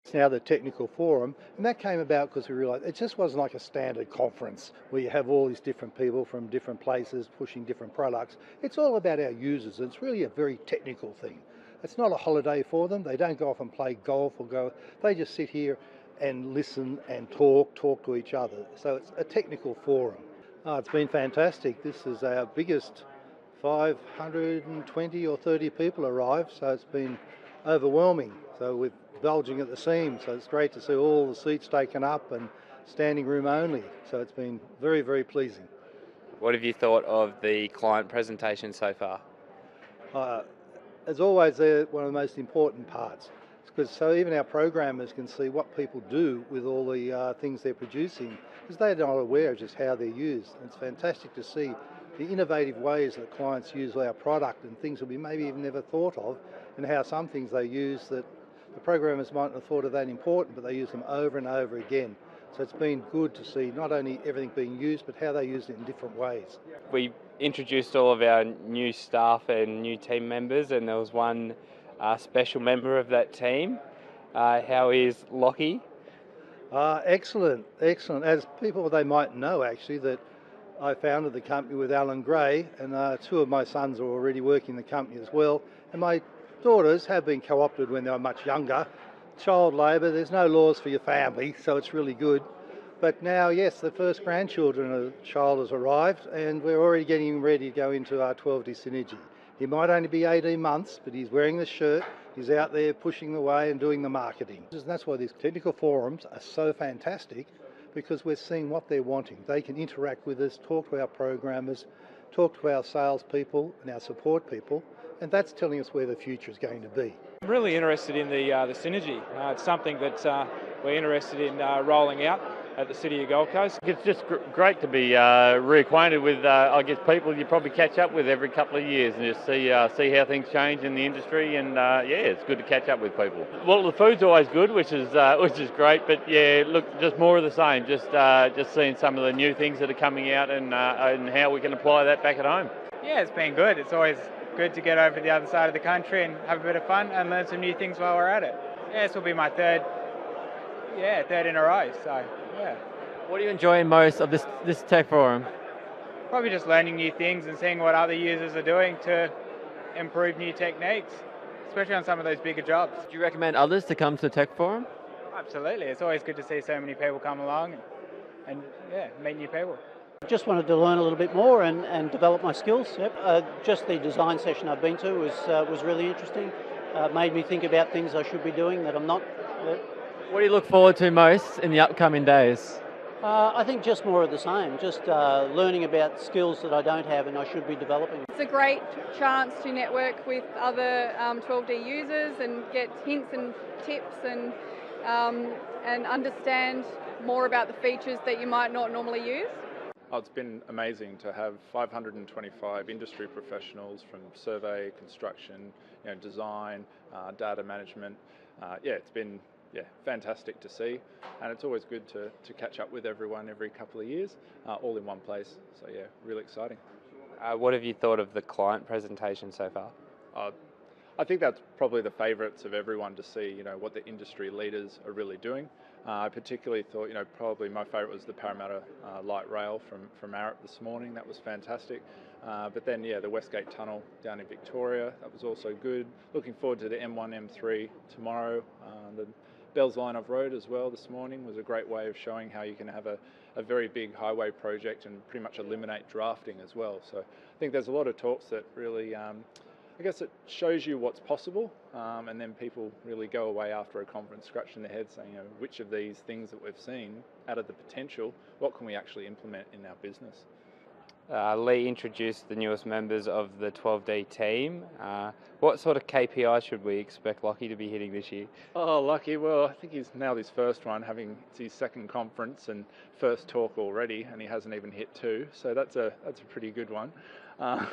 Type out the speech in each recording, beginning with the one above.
It's now the technical forum, and that came about because we realised it just wasn't like a standard conference where you have all these different people from different places pushing different products. It's all about our users, and it's really a very technical thing. It's not a holiday for them. They don't go off and play golf they just sit here and listen and talk to each other. So it's a technical forum. It's been fantastic. This is our biggest 520 or 30 people arrived, so it's been overwhelming. So we're bulging at the seams, so it's great to see all the seats taken up and standing room only. So it's been very, very pleasing. What have you thought of the client presentation so far? As always, they're one of the most important parts. Because so even our programmers can see what people do with all the things they're producing, because they're not aware of just how they're used. And it's fantastic to see the innovative ways that clients use our product and things that we maybe even never thought of, and how some things they use that the programmers mightn't have thought of that important, but they use them over and over again. So it's been good to see not only everything being used, but how they use it in different ways. We introduced all of our new staff and new team members, and there was one special member of that team. How is Lockie? Excellent. As people, they might know actually that I founded the company with Alan Gray, and two of my sons are already working in the company as well. And my daughters have been co-opted when they were much younger. Child labour, there's no laws for your family, so it's really good. But now, yes, the first grandchildren, a child has arrived, and we're already getting ready to go into our 12D Synergy. He might only be 18 months, but he's wearing the shirt, he's out there pushing the way and doing the marketing. And that's why these technical forums are so fantastic, because we're seeing what they're wanting. They can interact with us, talk to our programmers, talk to our salespeople and our support people, and that's telling us where the future is going to be. I'm really interested in the synergy. It's something that we're interested in rolling out at the City of Gold Coast. It's just great to be reacquainted with, I guess, people you probably catch up with every couple of years and just see how things change in the industry. And yeah, it's good to catch up with people. Well, the food's always good, which is great. But yeah, look, just more of the same. Just seeing some of the new things that are coming out and how we can apply that back at home. Yeah, it's been good. It's always good to get over to the other side of the country and have a bit of fun and learn some new things while we're at it. Yeah, this will be my third in a row. So. Yeah. What are you enjoying most of this tech forum? Probably just learning new things and seeing what other users are doing to improve new techniques, especially on some of those bigger jobs. Do you recommend others to come to the tech forum? Absolutely. It's always good to see so many people come along and meet new people. Just wanted to learn a little bit more and develop my skills. Yep. Just the design session I've been to was really interesting. Made me think about things I should be doing that I'm not. What do you look forward to most in the upcoming days? I think just more of the same, just learning about skills that I don't have and I should be developing. It's a great chance to network with other 12D users and get hints and tips and understand more about the features that you might not normally use. Oh, it's been amazing to have 525 industry professionals from survey, construction, design, data management. It's been fantastic to see, and it's always good to catch up with everyone every couple of years, all in one place. So yeah, really exciting. What have you thought of the client presentation so far? I think that's probably the favourites of everyone to see, what the industry leaders are really doing. I particularly thought, probably my favourite was the Parramatta light rail from Arrett this morning. That was fantastic. But then, the Westgate Tunnel down in Victoria, that was also good. Looking forward to the M1, M3 tomorrow. The Bells Line of Road as well this morning was a great way of showing how you can have a very big highway project and pretty much eliminate drafting as well. So I think there's a lot of talks that really, I guess it shows you what's possible, and then people really go away after a conference scratching their head saying, which of these things that we've seen out of the potential, what can we actually implement in our business? Lee introduced the newest members of the 12D team. What sort of KPI should we expect Lockie to be hitting this year? Oh, Lockie, well, I think he's nailed his first one, it's his second conference and first talk already, and he hasn't even hit 2, so that's a pretty good one. I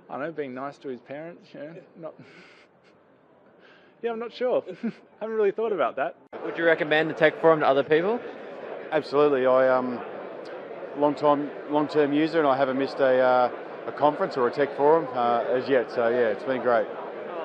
don't know, being nice to his parents, I'm not sure. Haven't really thought about that. Would you recommend the tech forum to other people? Absolutely. I long-term user, and I haven't missed a conference or a tech forum as yet. So yeah, it's been great.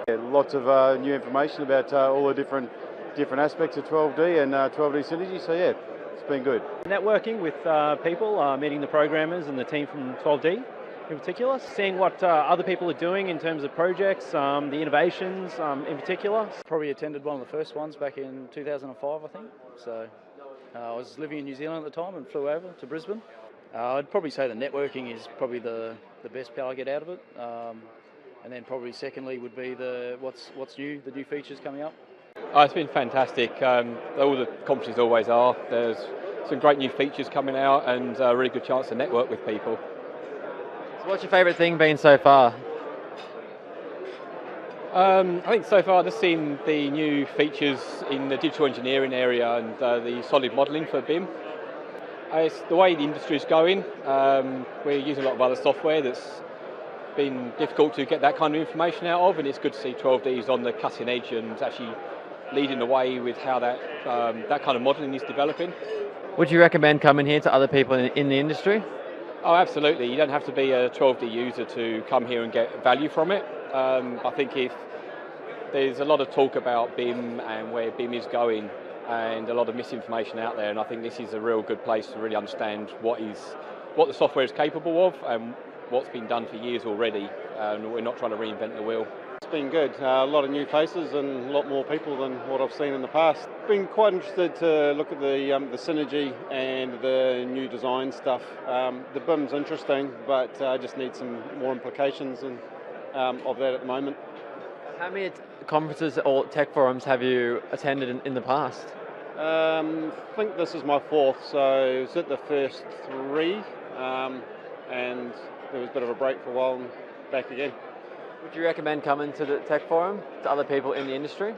Yeah, lots of new information about all the different different aspects of 12D and 12D synergy. So yeah, it's been good. Networking with people, meeting the programmers and the team from 12D in particular, seeing what other people are doing in terms of projects, the innovations in particular. Probably attended one of the first ones back in 2005, I think. So I was living in New Zealand at the time and flew over to Brisbane. I'd probably say the networking is probably the best part I get out of it. And then probably secondly would be what's new, the new features coming up. Oh, it's been fantastic. All the conferences always are. There's some great new features coming out and a really good chance to network with people. So what's your favourite thing been so far? I think so far just seen the new features in the digital engineering area and the solid modelling for BIM. It's the way the industry is going. We're using a lot of other software that's been difficult to get that kind of information out of, and it's good to see 12D is on the cutting edge and actually leading the way with how that kind of modelling is developing. Would you recommend coming here to other people in the industry? Oh, absolutely. You don't have to be a 12D user to come here and get value from it. I think if there's a lot of talk about BIM and where BIM is going and a lot of misinformation out there, and I think this is a real good place to really understand what the software is capable of and what's been done for years already, and we're not trying to reinvent the wheel. It's been good. A lot of new faces and a lot more people than what I've seen in the past. Been quite interested to look at the synergy and the new design stuff. The BIM's interesting, but I just need some more implications of that at the moment. How many conferences or tech forums have you attended in the past? I think this is my fourth, so I was at the first three, and there was a bit of a break for a while and back again. Would you recommend coming to the tech forum to other people in the industry?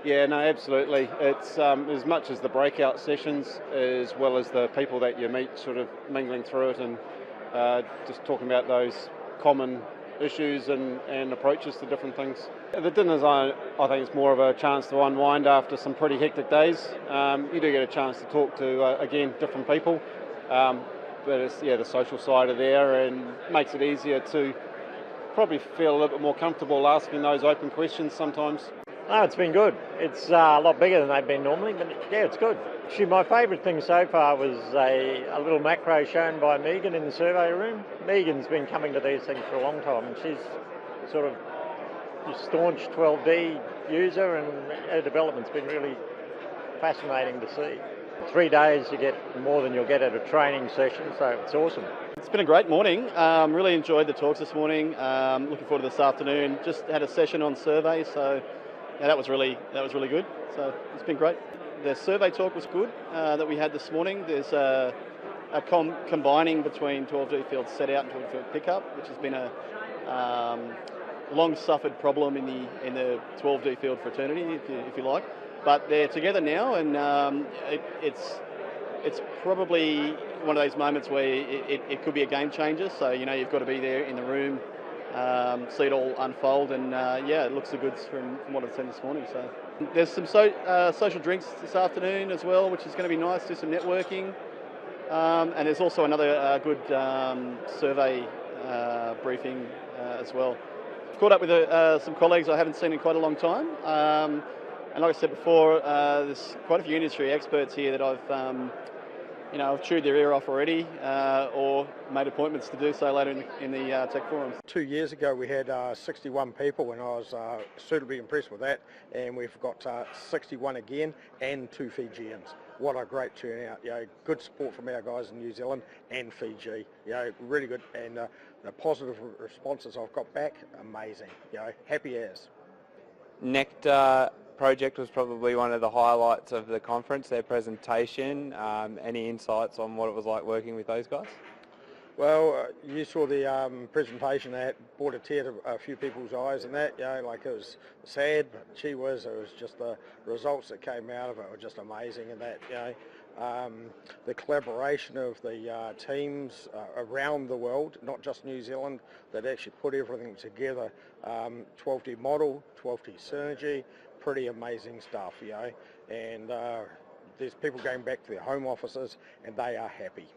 Yeah, no, absolutely. It's as much as the breakout sessions as well as the people that you meet sort of mingling through it and just talking about those common issues and approaches to different things. The dinners, I think it's more of a chance to unwind after some pretty hectic days. You do get a chance to talk to, again, different people, but it's, yeah, the social side of there and makes it easier to probably feel a little bit more comfortable asking those open questions sometimes. Oh, it's been good. It's a lot bigger than they've been normally, but yeah, it's good. Actually, my favourite thing so far was a little macro shown by Megan in the survey room. Megan's been coming to these things for a long time, and she's sort of a staunch 12D user, and her development's been really fascinating to see. 3 days you get more than you'll get at a training session, so it's awesome. It's been a great morning. Really enjoyed the talks this morning. Looking forward to this afternoon. Just had a session on surveys, so yeah, that was really good. So it's been great. The survey talk was good that we had this morning. There's a combining between 12D field set out and 12D field pickup, which has been a long suffered problem in the 12D field fraternity, if you like. But they're together now, and it's probably one of those moments where it could be a game changer. So you've got to be there in the room, see it all unfold, and yeah, it looks the goods from what I've seen this morning. So there's some social drinks this afternoon as well, which is going to be nice. Do some networking, and there's also another good survey briefing as well. I've caught up with some colleagues I haven't seen in quite a long time. And like I said before, there's quite a few industry experts here that I've chewed their ear off already, or made appointments to do so later in the tech forums. 2 years ago we had 61 people, and I was suitably impressed with that. And we've got 61 again, and 2 Fijians. What a great turnout! Good support from our guys in New Zealand and Fiji. Really good, and the positive responses I've got back, amazing. Happy as. Nectar project was probably one of the highlights of the conference, their presentation. Any insights on what it was like working with those guys? Well, you saw the presentation that brought a tear to a few people's eyes, and that, like, it was sad, but gee whiz, it was just the results that came out of it were just amazing, and that, the collaboration of the teams around the world, not just New Zealand, that actually put everything together. 12D model, 12D synergy, pretty amazing stuff, and there's people going back to their home offices, and they are happy.